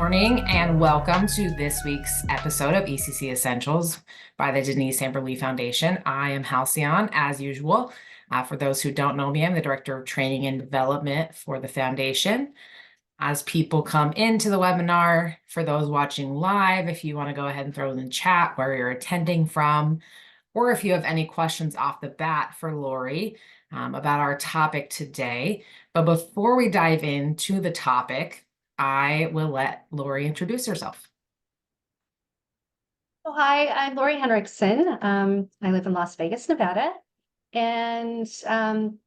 morning and welcome to this week's episode of ECC Essentials by the Denise Amberly Foundation. I am Halcyon, as usual. For those who don't know me, I'm the Director of Training and Development for the Foundation. As people come into the webinar, for those watching live, if you want to go ahead and throw in the chat where you're attending from, or if you have any questions off the bat for Lori about our topic today. But before we dive into the topic, I will let Lori introduce herself. Oh, hi, I'm Lori Henriksen. I live in Las Vegas, Nevada. And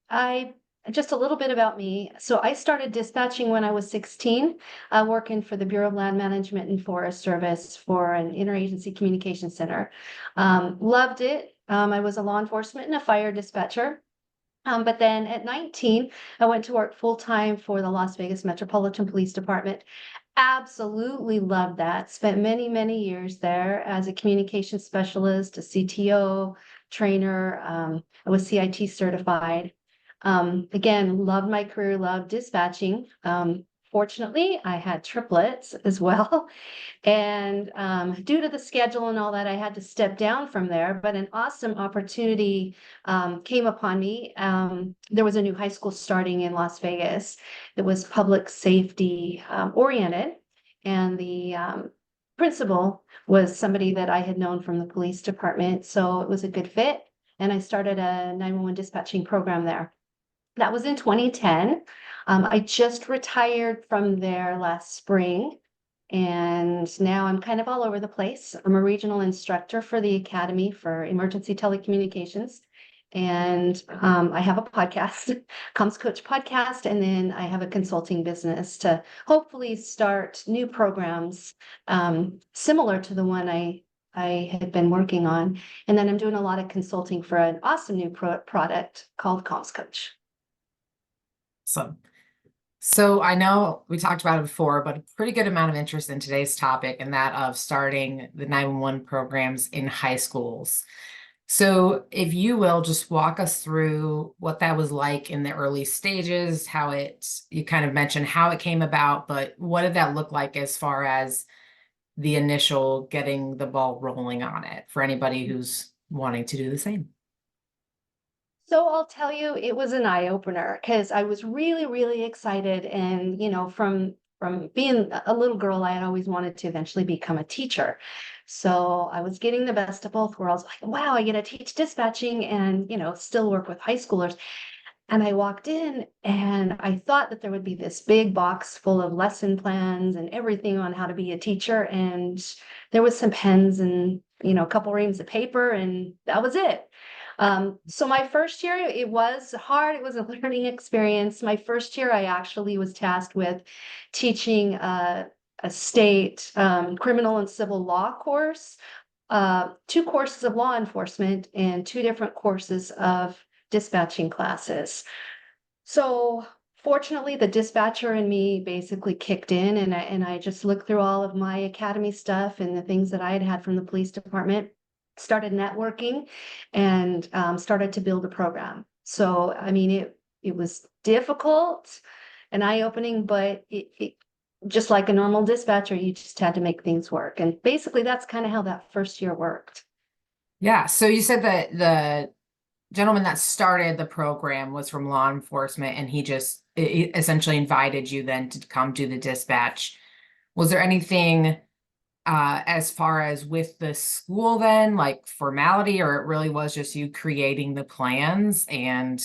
I just a little bit about me. So I started dispatching when I was 16, working for the Bureau of Land Management and Forest Service for an interagency communication center. Loved it. I was a law enforcement and a fire dispatcher. But then at 19, I went to work full-time for the Las Vegas Metropolitan Police Department. Absolutely loved that. Spent many, many years there as a communication specialist, a CTO trainer. I was CIT certified. Again, loved my career, loved dispatching. Fortunately, I had triplets as well. And due to the schedule and all that, I had to step down from there. But an awesome opportunity came upon me. There was a new high school starting in Las Vegas. It was public safety oriented. And the principal was somebody that I had known from the police department. So it was a good fit. And I started a 911 dispatching program there. That was in 2010. I just retired from there last spring. And now I'm kind of all over the place. I'm a regional instructor for the Academy for Emergency Telecommunications. And I have a podcast, Comms Coach Podcast, and then I have a consulting business to hopefully start new programs similar to the one I had been working on. And then I'm doing a lot of consulting for an awesome new product called Comms Coach. So I know we talked about it before, but a pretty good amount of interest in today's topic, and that of starting the 911 programs in high schools. So if you will, just walk us through what that was like in the early stages, you kind of mentioned how it came about, but what did that look like as far as the initial getting the ball rolling on it for anybody who's wanting to do the same? So I'll tell you, it was an eye opener because I was really, really excited. And, from being a little girl, I had always wanted to eventually become a teacher. So I was getting the best of both worlds. Like, wow, I get to teach dispatching and, still work with high schoolers. And I walked in and I thought that there would be this big box full of lesson plans and everything on how to be a teacher. And there was some pens and, a couple reams of paper, and that was it. So my first year, it was hard. It was a learning experience. My first year, I actually was tasked with teaching a state criminal and civil law course, 2 courses of law enforcement, and 2 different courses of dispatching classes. So fortunately, the dispatcher in me basically kicked in, and I just looked through all of my academy stuff and the things that I had had from the police department, started networking, and started to build a program. So, I mean, it was difficult and eye-opening, but it just like a normal dispatcher, you just had to make things work. And basically, that's kind of how that first year worked. Yeah. So you said that the gentleman that started the program was from law enforcement, and he essentially invited you then to come do the dispatch. Was there anything as far as with the school then, like formality, or it really was just you creating the plans and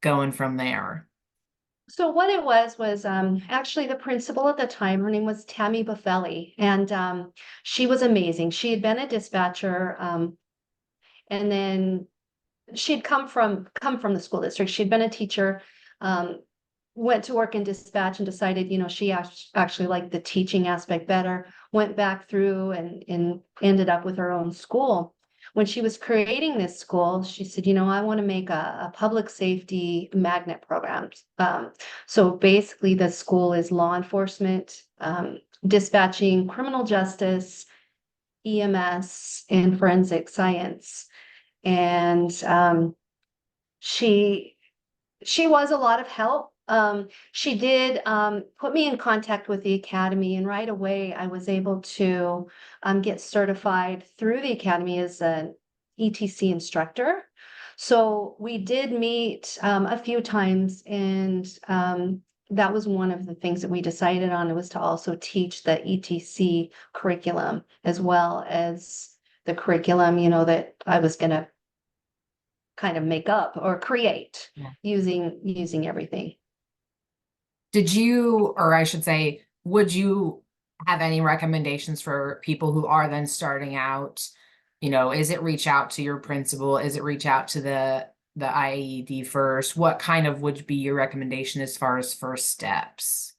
going from there? So what it was actually the principal at the time. Her name was Tammy Buffelli, and she was amazing. She had been a dispatcher, and then she'd come from the school district. She'd been a teacher, went to work in dispatch and decided, she actually liked the teaching aspect better, went back through and ended up with her own school. When she was creating this school, she said, I want to make a public safety magnet program. So basically the school is law enforcement, dispatching, criminal justice, EMS, and forensic science. And she was a lot of help. She did put me in contact with the academy, and right away I was able to get certified through the academy as an ETC instructor. So we did meet a few times, and that was one of the things that we decided on. It was to also teach the ETC curriculum as well as the curriculum, that I was going to kind of make up or create Yeah. using everything. Did you, or I should say, would you have any recommendations for people who are then starting out? Is it reach out to your principal? Is it reach out to the IAED first? What kind of would be your recommendation as far as first steps?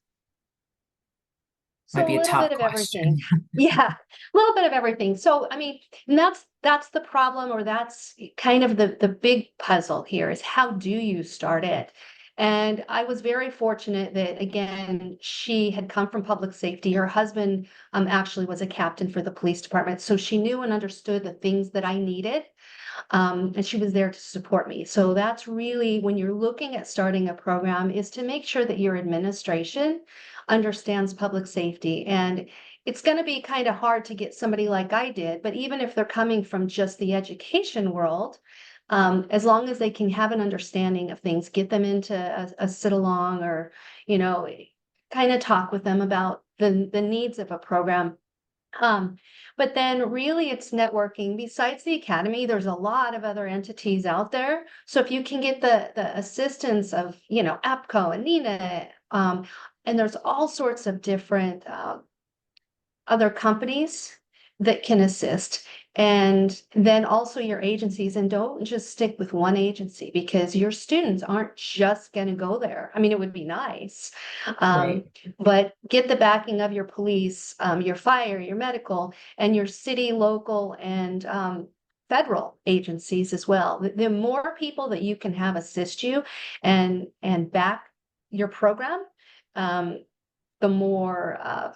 Might So be a a little tough bit of everything. question. Yeah, a little bit of everything. So I mean, and that's the problem, or that's kind of the big puzzle here is how do you start it? And I was very fortunate that again, she had come from public safety. Her husband actually was a captain for the police department. So she knew and understood the things that I needed. And she was there to support me. So that's really when you're looking at starting a program is to make sure that your administration understands public safety. And it's going to be kind of hard to get somebody like I did, but even if they're coming from just the education world, as long as they can have an understanding of things, get them into a sit along or, you know, kind of talk with them about the needs of a program. um, but then really it's networking. Besides the academy, there's a lot of other entities out there. So if you can get the assistance of, APCO and NINA, and there's all sorts of different other companies that can assist. And then also your agencies, and don't just stick with one agency because your students aren't just going to go there. I mean, it would be nice, Right. um, but get the backing of your police, your fire, your medical, and your city, local, and federal agencies as well. The more people that you can have assist you and back your program, um, the more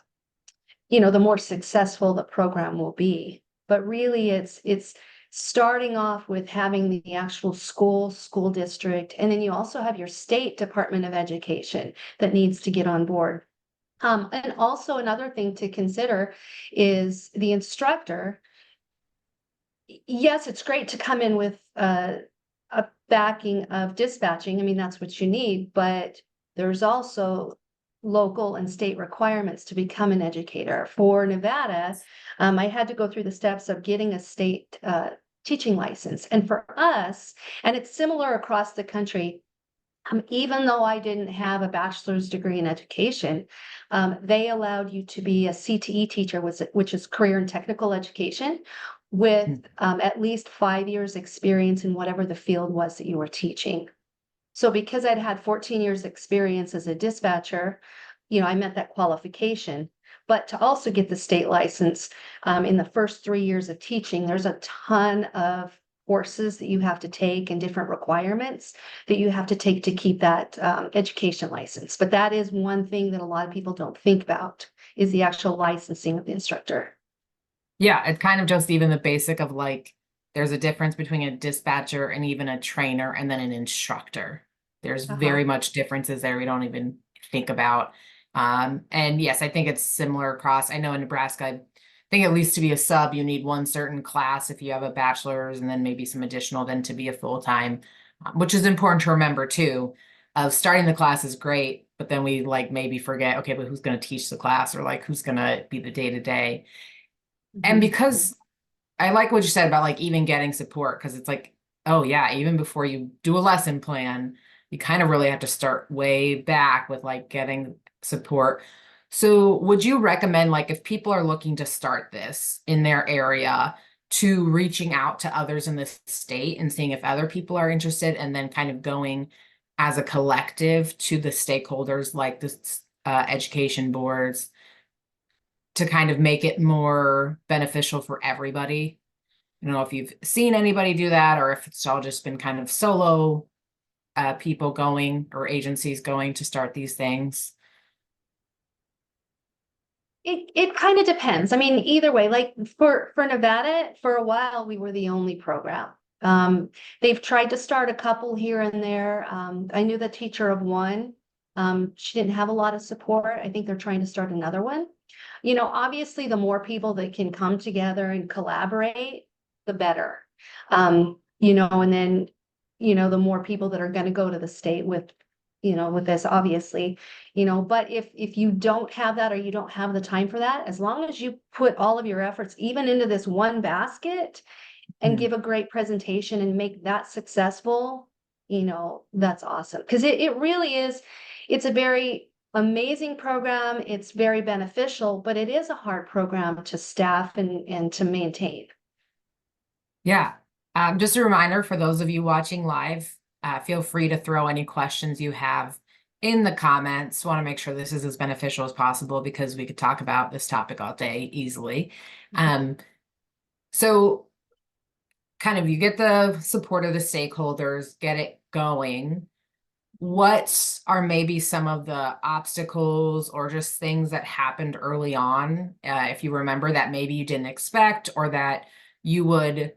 the more successful the program will be. But really it's starting off with having the actual school district, and then you also have your state Department of Education that needs to get on board. And also another thing to consider is the instructor. Yes, it's great to come in with a backing of dispatching. I mean, that's what you need, but there's also local and state requirements to become an educator. For Nevada, I had to go through the steps of getting a state teaching license. And for us, and it's similar across the country, even though I didn't have a bachelor's degree in education, they allowed you to be a CTE teacher, which is career and technical education, with at least 5 years experience in whatever the field was that you were teaching. So because I'd had 14 years experience as a dispatcher, I met that qualification. But to also get the state license, in the first 3 years of teaching, there's a ton of courses that you have to take and different requirements that you have to take to keep that education license. But that is one thing that a lot of people don't think about is the actual licensing of the instructor. Yeah, it's kind of just even the basic of like, there's a difference between a dispatcher and even a trainer and then an instructor. There's very Uh-huh. much differences there we don't even think about. And yes, I think it's similar across. I know in Nebraska, I think at least to be a sub, you need one certain class if you have a bachelor's and then maybe some additional then to be a full-time, which is important to remember too. Starting the class is great, but then we like maybe forget, okay, but who's going to teach the class or like who's going to be the day-to-day? And Mhm. because I like what you said about like even getting support, because it's like, oh yeah, even before you do a lesson plan, you kind of really have to start way back with like getting support. So would you recommend like if people are looking to start this in their area to reaching out to others in the state and seeing if other people are interested and then kind of going as a collective to the stakeholders like the education boards to kind of make it more beneficial for everybody? I don't know if you've seen anybody do that or if it's all just been kind of solo people going or agencies going to start these things. It kind of depends. I mean, either way, like for Nevada, for a while we were the only program. They've tried to start a couple here and there. I knew the teacher of one. She didn't have a lot of support. I think they're trying to start another one. Obviously, the more people that can come together and collaborate, the better. And then, the more people that are going to go to the state with this, obviously, but if you don't have that or you don't have the time for that, as long as you put all of your efforts even into this one basket and Mhm. give a great presentation and make that successful, that's awesome. Because it really is, it's a very amazing program. It's very beneficial, but it is a hard program to staff and to maintain. Yeah. Just a reminder for those of you watching live, feel free to throw any questions you have in the comments. Want to make sure this is as beneficial as possible because we could talk about this topic all day easily. Um, so kind of you get the support of the stakeholders, get it going. What are maybe some of the obstacles or just things that happened early on, if you remember, that maybe you didn't expect or that you would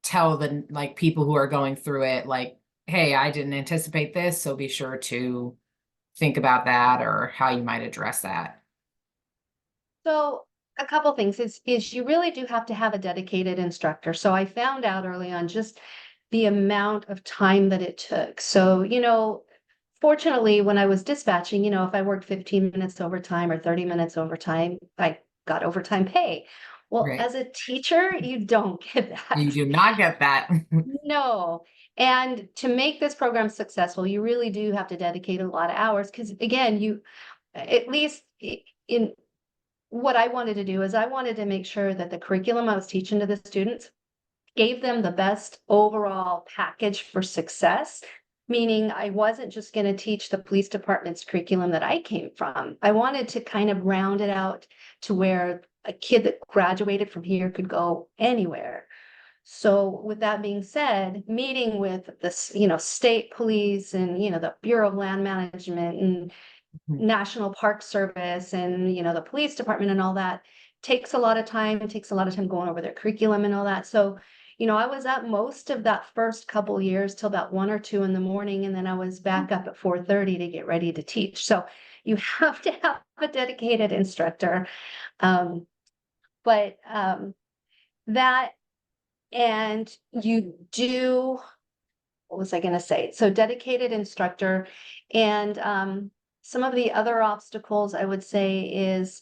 tell the like people who are going through it, like, hey, I didn't anticipate this, so be sure to think about that or how you might address that. So a couple things is you really do have to have a dedicated instructor. So I found out early on just the amount of time that it took. So, fortunately, when I was dispatching, if I worked 15 minutes overtime or 30 minutes overtime, I got overtime pay. Well, Right. as a teacher, you don't get You that. do not get that. No. And to make this program successful, you really do have to dedicate a lot of hours because, again, at least in what I wanted to do is I wanted to make sure that the curriculum I was teaching to the students gave them the best overall package for success. Meaning, I wasn't just going to teach the police department's curriculum that I came from. I wanted to kind of round it out to where a kid that graduated from here could go anywhere. So with that being said, meeting with the state police and the Bureau of Land Management and National Park Service and the police department and all that takes a lot of time. It takes a lot of time going over their curriculum and all that. So, I was up most of that first couple years till about 1 or 2 in the morning, and then I was back up at 4:30 to get ready to teach. So you have to have a dedicated instructor. But that and you do, what was I going to say? So dedicated instructor and some of the other obstacles I would say is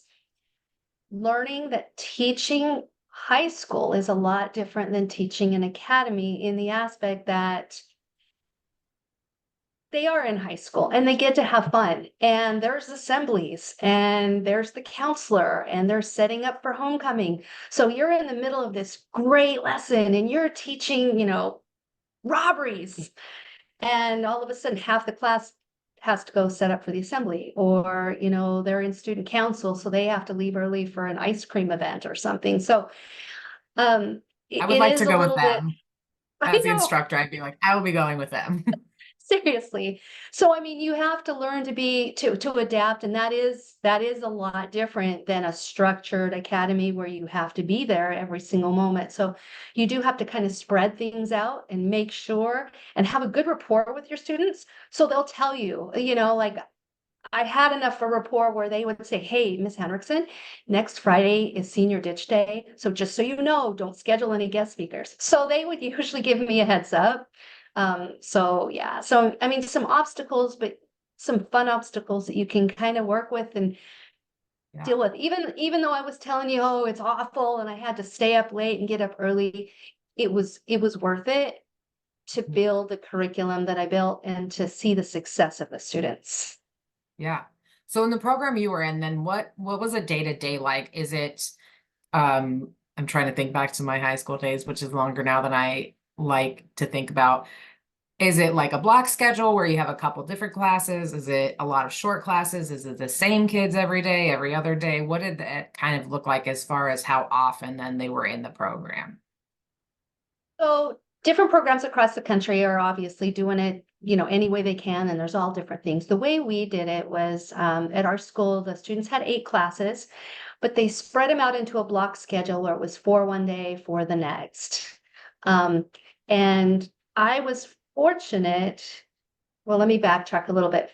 learning that teaching high school is a lot different than teaching an academy in the aspect that they are in high school and they get to have fun and there's assemblies and there's the counselor and they're setting up for homecoming. So you're in the middle of this great lesson and you're teaching, robberies, and all of a sudden half the class has to go set up for the assembly, or they're in student council so they have to leave early for an ice cream event or something. So I would it like to is a go with little bit. them. I As the know. instructor, I'd be like, I will be going with them. Seriously. So I mean, you have to learn to adapt, and that is a lot different than a structured academy where you have to be there every single moment. So you do have to kind of spread things out and make sure and have a good rapport with your students. So they'll tell you, like I had enough of a rapport where they would say, "Hey, Miss Henriksen, next Friday is senior ditch day. So just so you know, don't schedule any guest speakers." So they would usually give me a heads up. So yeah. So I mean, some obstacles, but some fun obstacles that you can kind of work with and Yeah. deal with. Even though I was telling you, oh, it's awful, and I had to stay up late and get up early, it was worth it to build the curriculum that I built and to see the success of the students. Yeah. So in the program you were in, then what was a day-to-day like? Is it I'm trying to think back to my high school days, which is longer now than I like to think about. Is it like a block schedule where you have a couple different classes? Is it a lot of short classes? Is it the same kids every day, every other day? What did that kind of look like as far as how often then they were in the program? So different programs across the country are obviously doing it, any way they can, and there's all different things. The way we did it was at our school, the students had 8 classes, but they spread them out into a block schedule where it was 4 one day, for the next. Um, and I was fortunate. Well, let me backtrack a little bit.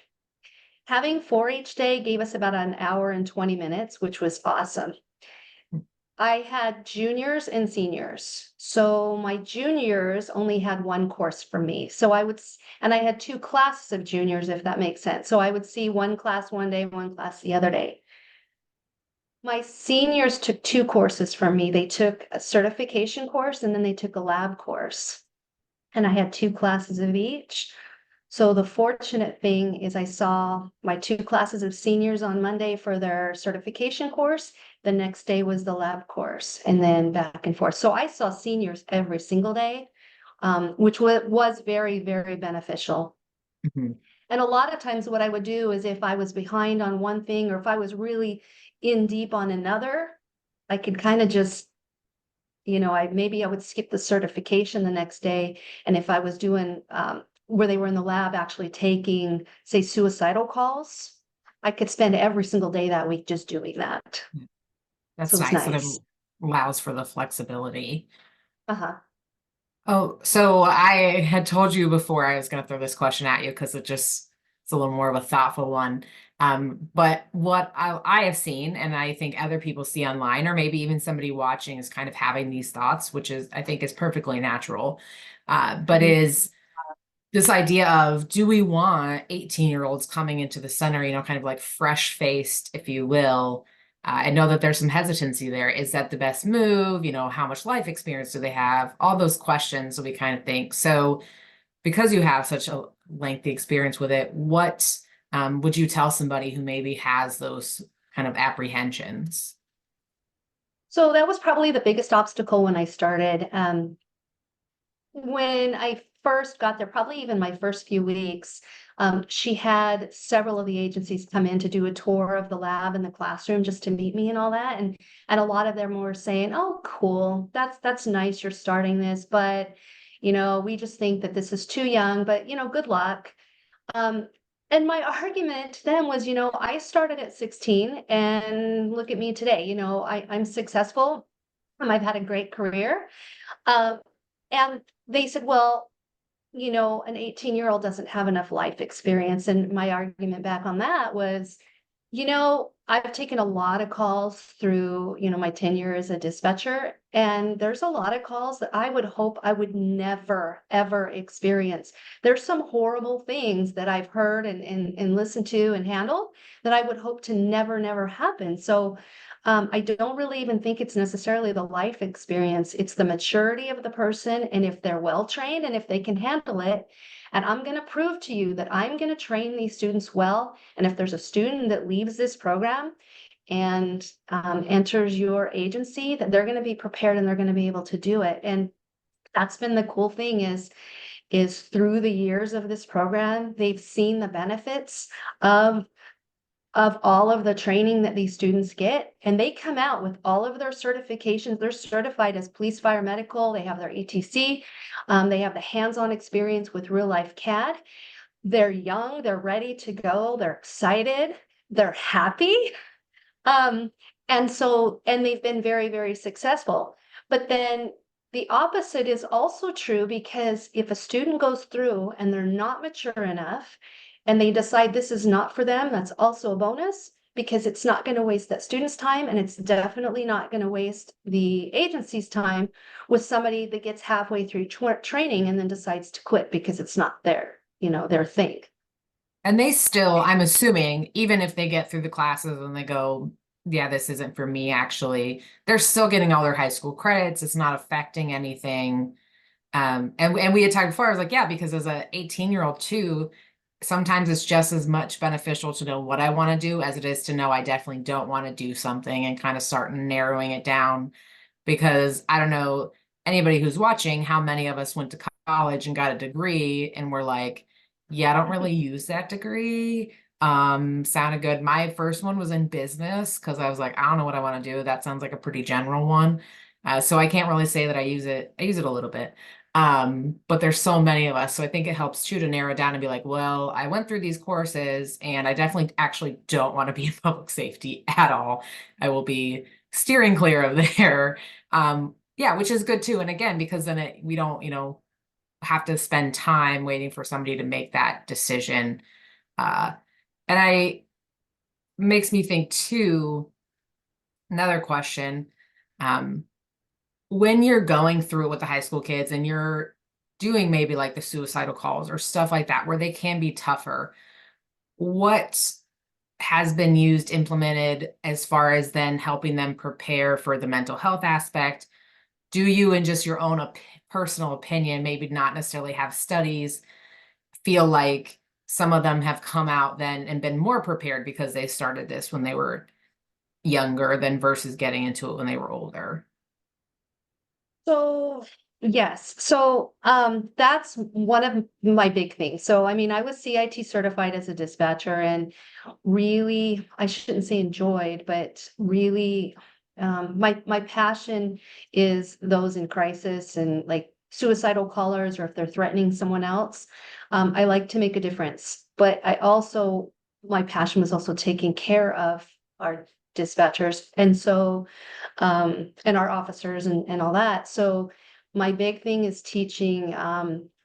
Having 4 each day gave us about an hour and 20 minutes, which was awesome. I had juniors and seniors. So my juniors only had one course from me. So and I had two classes of juniors, if that makes sense. So I would see one class one day, one class the other day. My seniors took two courses from me. They took a certification course and then they took a lab course. And I had two classes of each. So the fortunate thing is I saw my two classes of seniors on Monday for their certification course. The next day was the lab course and then back and forth. So I saw seniors every single day, which was very, very beneficial. Mhm. And a lot of times what I would do is if I was behind on one thing or if I was really in deep on another, I could kind of just, maybe I would skip the certification the next day. And if I was doing where they were in the lab actually taking, say, suicidal calls, I could spend every single day that week just doing that. So That's it was nice that it nice. allows for the flexibility. Uh-huh. Oh, so I had told you before I was going to throw this question at you because it's a little more of a thoughtful one. But what I have seen, and I think other people see online, or maybe even somebody watching is kind of having these thoughts, which is, I think, is perfectly natural. But Mhm. is this idea of, do we want 18-year-olds coming into the center, kind of like fresh faced, if you will? I know that there's some hesitancy there. Is that the best move? How much life experience do they have? All those questions that we kind of think. So, because you have such a lengthy experience with it, what would you tell somebody who maybe has those kind of apprehensions? So that was probably the biggest obstacle when I started. When I first got there, probably even my first few weeks, she had several of the agencies come in to do a tour of the lab and the classroom just to meet me and all that. And a lot of them were saying, "Oh, cool, that's nice. You're starting this, but we just think that this is too young. But good luck." Um, and my argument then was, I started at 16, and look at me today. I'm successful. I've had a great career. Uh, and they said, well, an 18-year-old doesn't have enough life experience. And my argument back on that was, I've taken a lot of calls through, my tenure as a dispatcher, and there's a lot of calls that I would hope I would never, ever experience. There's some horrible things that I've heard and listened to and handled that I would hope to never, never happen. So I don't really even think it's necessarily the life experience. It's the maturity of the person, and if they're well trained and if they can handle it. And I'm going to prove to you that I'm going to train these students well. And if there's a student that leaves this program and enters your agency, that they're going to be prepared and they're going to be able to do it. And that's been the cool thing is through the years of this program, they've seen the benefits of all of the training that these students get, and they come out with all of their certifications. They're certified as police, fire, medical. They have their ETC. They have the hands-on experience with real life CAD. They're young. They're ready to go. They're excited. They're happy. Um, and they've been very, very successful. But then the opposite is also true, because if a student goes through and they're not mature enough and they decide this is not for them, that's also a bonus, because it's not going to waste that student's time, and it's definitely not going to waste the agency's time with somebody that gets halfway through training and then decides to quit because it's not their thing. And they still, I'm assuming, even if they get through the classes and they go, yeah, this isn't for me, actually, they're still getting all their high school credits. It's not affecting anything. And we had talked before, I was like, yeah, because as a 18-year-old too, sometimes it's just as much beneficial to know what I want to do as it is to know I definitely don't want to do something, and kind of start narrowing it down. Because I don't know anybody who's watching how many of us went to college and got a degree and we're like, yeah, I don't really use that degree. Sounded good. My first one was in business because I was like, I don't know what I want to do. That sounds like a pretty general one. So I can't really say that I use it. I use it a little bit. But there's so many of us. So I think it helps too to narrow down and be like, well, I went through these courses and I definitely actually don't want to be in public safety at all. I will be steering clear of there. Yeah, which is good too. And again, because then we don't, have to spend time waiting for somebody to make that decision. Uh, And I makes me think too, another question. Um, when you're going through it with the high school kids and you're doing maybe like the suicidal calls or stuff like that, where they can be tougher, what has been used, implemented as far as then helping them prepare for the mental health aspect? Do you, in just your own personal opinion, maybe not necessarily have studies, feel like some of them have come out then and been more prepared because they started this when they were younger than versus getting into it when they were older? So yes, that's one of my big things. So I mean, I was CIT certified as a dispatcher, and really, I shouldn't say enjoyed, but really, my passion is those in crisis and like suicidal callers, or if they're threatening someone else. I like to make a difference, but I also, my passion was also taking care of our dispatchers, and our officers and all that. So my big thing is teaching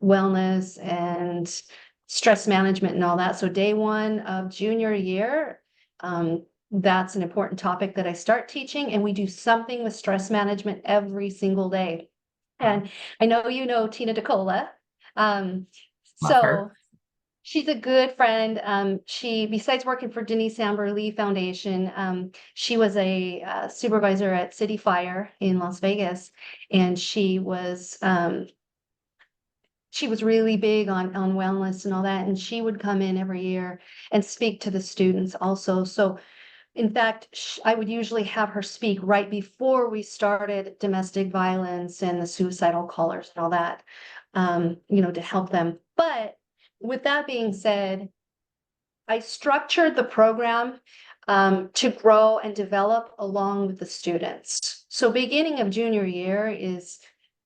wellness and stress management and all that. So day one of junior year, that's an important topic that I start teaching, and we do something with stress management every single day. Oh, And I know you know Tina DeCola. Um, love her. so she's a good friend. She, besides working for Denise Amber Lee Foundation, she was a supervisor at City Fire in Las Vegas, and she was really big on wellness and all that. And she would come in every year and speak to the students also. So in fact, I would usually have her speak right before we started domestic violence and the suicidal callers and all that, to help them. But with that being said, I structured the program to grow and develop along with the students. So beginning of junior year is,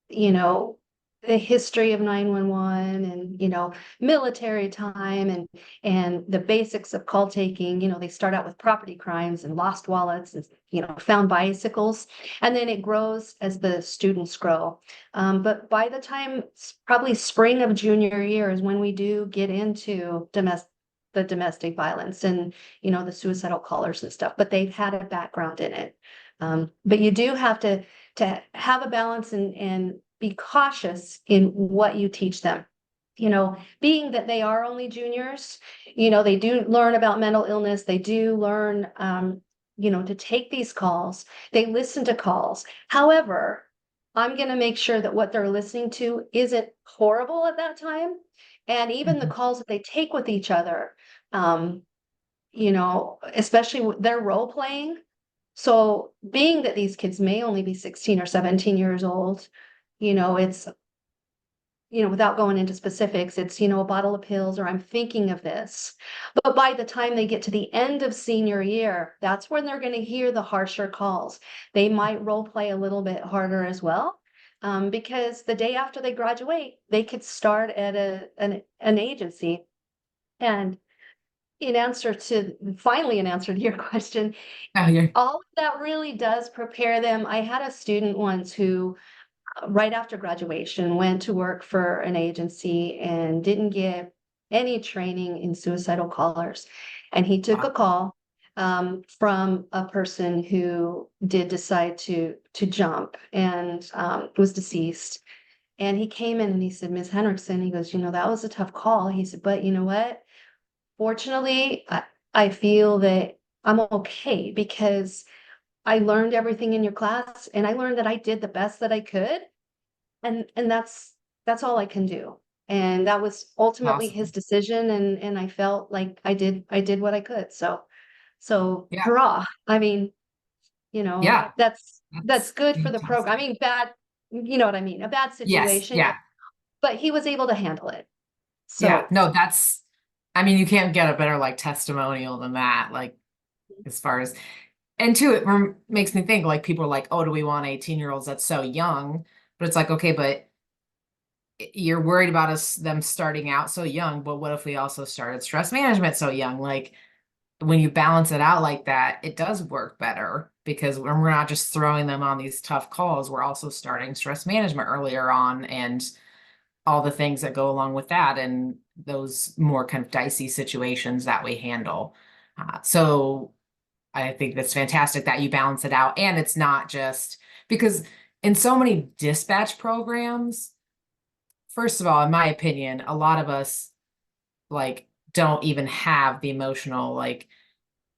you know, the history of 911 and, military time and the basics of call taking. They start out with property crimes and lost wallets and, found bicycles. And then it grows as the students grow. But by the time probably spring of junior year is when we do get into domestic violence and the suicidal callers and stuff, but they've had a background in it. But you do have to have a balance and be cautious in what you teach them. Being that they are only juniors, they do learn about mental illness. They do learn, to take these calls. They listen to calls. However, I'm going to make sure that what they're listening to isn't horrible at that time. And even the Mhm. calls that they take with each other, um, especially with their role playing. So being that these kids may only be 16 or 17 years old, it's, without going into specifics, it's, a bottle of pills or I'm thinking of this. But by the time they get to the end of senior year, that's when they're going to hear the harsher calls. They might role play a little bit harder as well. Because the day after they graduate, they could start at an agency. And finally, in answer to your question, Oh, you're all of that really does prepare them. I had a student once who, right after graduation, went to work for an agency and didn't get any training in suicidal callers. And he took a wow. call from a person who did decide to jump and was deceased. And he came in and he said, Miss Henriksen, he goes, that was a tough call. He said, but you know what? Fortunately, I feel that I'm okay because I learned everything in your class and I learned that I did the best that I could. And that's all I can do. And that was ultimately his Awesome. decision. And I felt like I did what I could. So Yeah. hurrah. I mean, Yeah. that's That's good for the program. I fantastic. mean, bad, you know what I mean? A bad Yes. situation, Yeah. but he was able to handle it. Yeah. So No, I mean, you can't get a better like testimonial than that. Like, as far as, and two, it makes me think like people are like, oh, do we want 18-year-olds? That's so young. But it's like, okay, but you're worried about them starting out so young. But what if we also started stress management so young? Like, when you balance it out like that, it does work better because when we're not just throwing them on these tough calls, we're also starting stress management earlier on. And all the things that go along with that and those more kind of dicey situations that we handle. So I think that's fantastic that you balance it out. And it's not just because in so many dispatch programs, first of all, in my opinion, a lot of us like don't even have the emotional like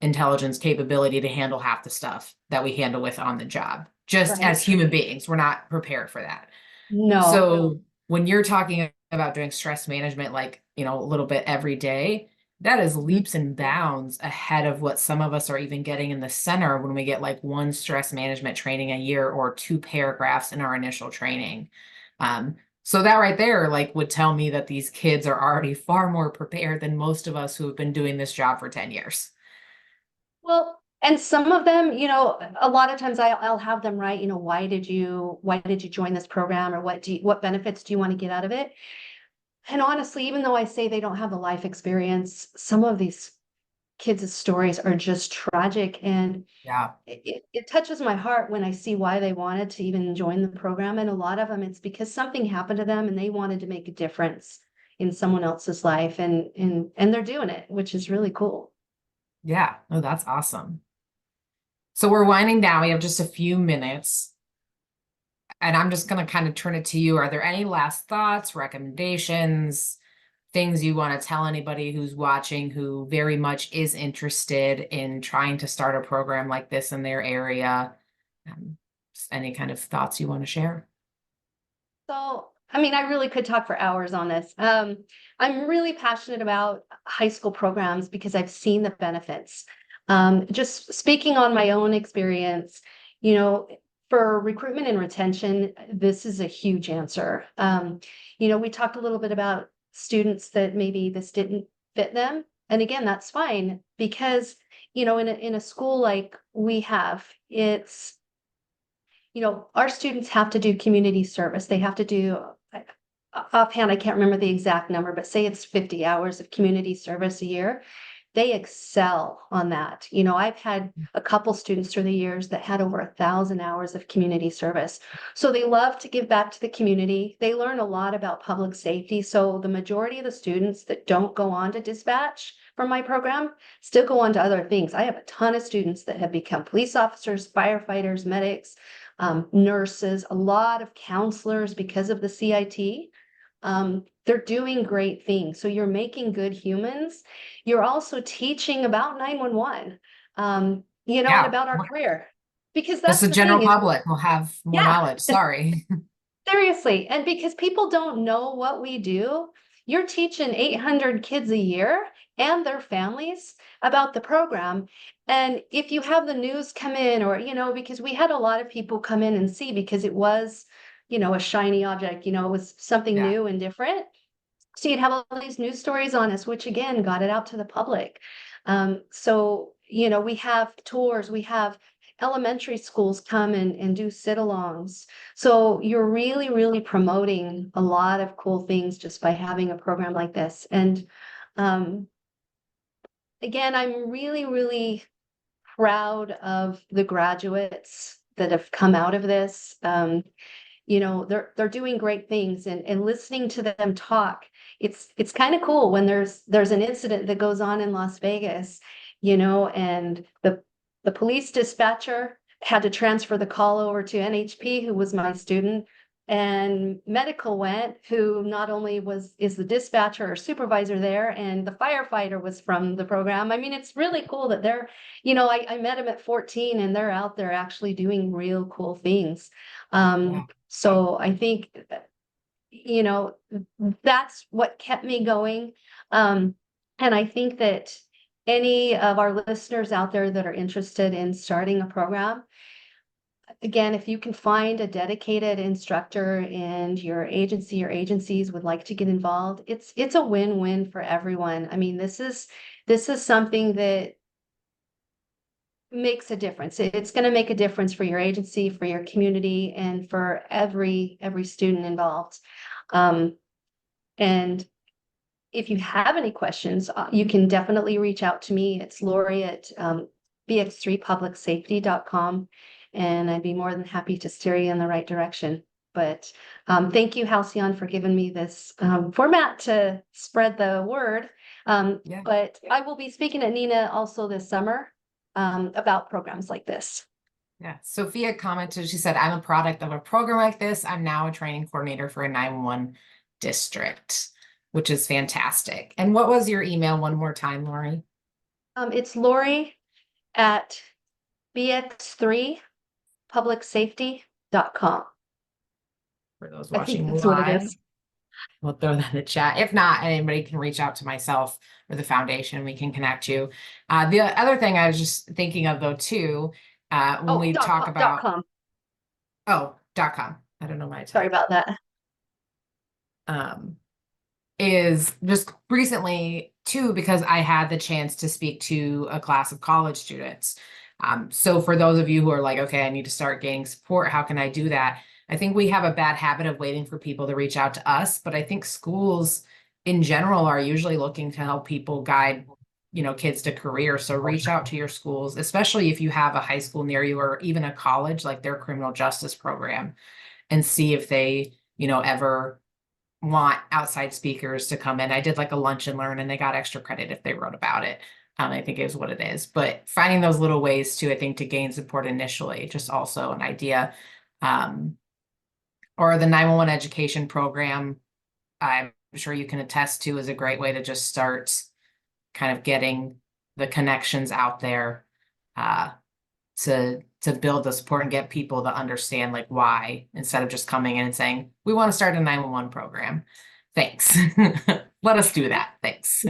intelligence capability to handle half the stuff that we handle with on the job. Just as Right. human beings, we're not prepared for that. No. So when you're talking about doing stress management, like, a little bit every day, that is Mhm. leaps and bounds ahead of what some of us are even getting in the center when we get like one stress management training a year or two paragraphs in our initial training. So that right there, like, would tell me that these kids are already far more prepared than most of us who have been doing this job for 10 years. Well, and some of them, a lot of times I'll have them write, why did you join this program, or what benefits do you want to get out of it? And honestly, even though I say they don't have the life experience, some of these kids' stories are just tragic, and Yeah. it touches my heart when I see why they wanted to even join the program. And a lot of them, it's because something happened to them and they wanted to make a difference in someone else's life, and they're doing it, which is really cool. Yeah. Oh, that's awesome. So we're winding down. We have just a few minutes. And I'm just going to kind of turn it to you. Are there any last thoughts, recommendations, things you want to tell anybody who's watching who very much is interested in trying to start a program like this in their area? Just any kind of thoughts you want to share? So, I mean, I really could talk for hours on this. I'm really passionate about high school programs because I've seen the benefits. Just speaking on my own experience, you know, for recruitment and retention, this is a huge answer. We talked a little bit about students that maybe this didn't fit them. And again, that's fine because, in a school like we have, our students have to do community service. They have to do, offhand, I can't remember the exact number, but say it's 50 hours of community service a year. They excel on that. I've had a couple students through the years that had over 1,000 hours of community service. So they love to give back to the community. They learn a lot about public safety. So the majority of the students that don't go on to dispatch from my program still go on to other things. I have a ton of students that have become police officers, firefighters, medics, nurses, a lot of counselors because of the CIT. They're doing great things. So you're making good humans. You're also teaching about 911, and Yeah. about our career. Because Just that's the the thing general is, public will have more yeah, knowledge. Sorry. seriously. And because people don't know what we do, you're teaching 800 kids a year and their families about the program. And if you have the news come in, or, because we had a lot of people come in and see because it was, a shiny object, it was something Yeah. new and different. So you'd have all these news stories on us, which again got it out to the public. So, we have tours, we have elementary schools come and do sit-alongs. So you're really, really promoting a lot of cool things just by having a program like this. And um, again, I'm really, really proud of the graduates that have come out of this. They're doing great things, and listening to them talk, it's kind of cool when there's an incident that goes on in Las Vegas, and the police dispatcher had to transfer the call over to NHP, who was my student, and medical went, who not only is the dispatcher or supervisor there, and the firefighter was from the program. I mean, it's really cool that I met them at 14 and they're out there actually doing real cool things. Yeah. So I think, you know, that's what kept me going. And I think that any of our listeners out there that are interested in starting a program, again, if you can find a dedicated instructor and your agency or agencies would like to get involved, it's a win-win for everyone. I mean, this is something that makes a difference. It's going to make a difference for your agency, for your community, and for every student involved. Um, and if you have any questions, you can definitely reach out to me. It's Lori at bx3publicsafety.com, and I'd be more than happy to steer you in the right direction. But thank you, Halcyon, for giving me this format to spread the word. Yeah. But I will be speaking at NINA also this summer about programs like this. Yeah. Sophia commented, she said, I'm a product of a program like this. I'm now a training coordinator for a 911 district, which is fantastic. And what was your email one more time, Lori? It's Lori at bx3publicsafety.com. For those I think watching that's what it live, is. we'll throw that in the chat. If not, anybody can reach out to myself or the foundation. We can connect you. The other thing I was just thinking of, though, too, when we talk Dot about, com. .com. I don't know my Sorry type. about that. Is just recently too, because I had the chance to speak to a class of college students. So for those of you who are like, okay, I need to start getting support, how can I do that? I think we have a bad habit of waiting for people to reach out to us, but I think schools in general are usually looking to help people guide, kids to career. So reach out to your schools, especially if you have a high school near you or even a college, like their criminal justice program, and see if they, ever want outside speakers to come in. I did like a lunch and learn, and they got extra credit if they wrote about it. I think is what it is. But finding those little ways to, I think, to gain support initially, just also an idea. Or the 911 education program, I'm sure you can attest to, is a great way to just start kind of getting the connections out there to build the support and get people to understand like why, instead of just coming in and saying, we want to start a 911 program. Thanks. Let us do that. Thanks.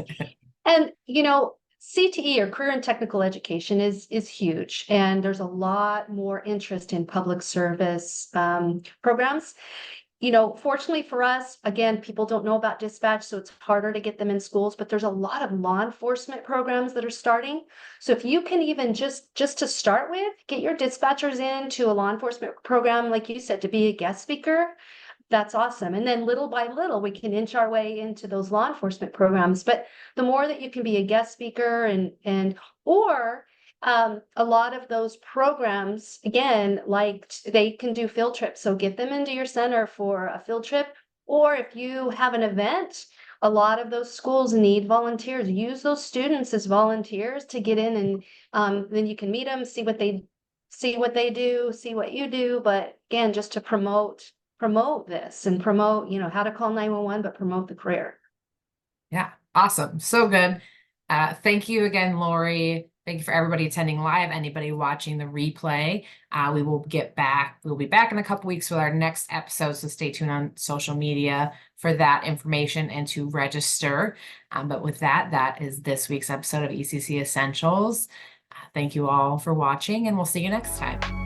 And CTE, or career and technical education, is huge, and there's a lot more interest in public service programs. Fortunately for us, again, people don't know about dispatch, so it's harder to get them in schools, but there's a lot of law enforcement programs that are starting. So if you can even just to start with, get your dispatchers into a law enforcement program, like you said, to be a guest speaker, that's awesome. And then little by little, we can inch our way into those law enforcement programs. But the more that you can be a guest speaker or a lot of those programs, again, like they can do field trips. So get them into your center for a field trip. Or if you have an event, a lot of those schools need volunteers. Use those students as volunteers to get in, and then you can meet them, see what they do, see what you do. But again, just to promote this and promote, how to call 911, but promote the career. Yeah, awesome. So good. Thank you again, Lori. Thank you for everybody attending live, anybody watching the replay. We'll be back in a couple weeks with our next episode, so stay tuned on social media for that information and to register. But with that, that is this week's episode of ECC Essentials. Thank you all for watching, and we'll see you next time.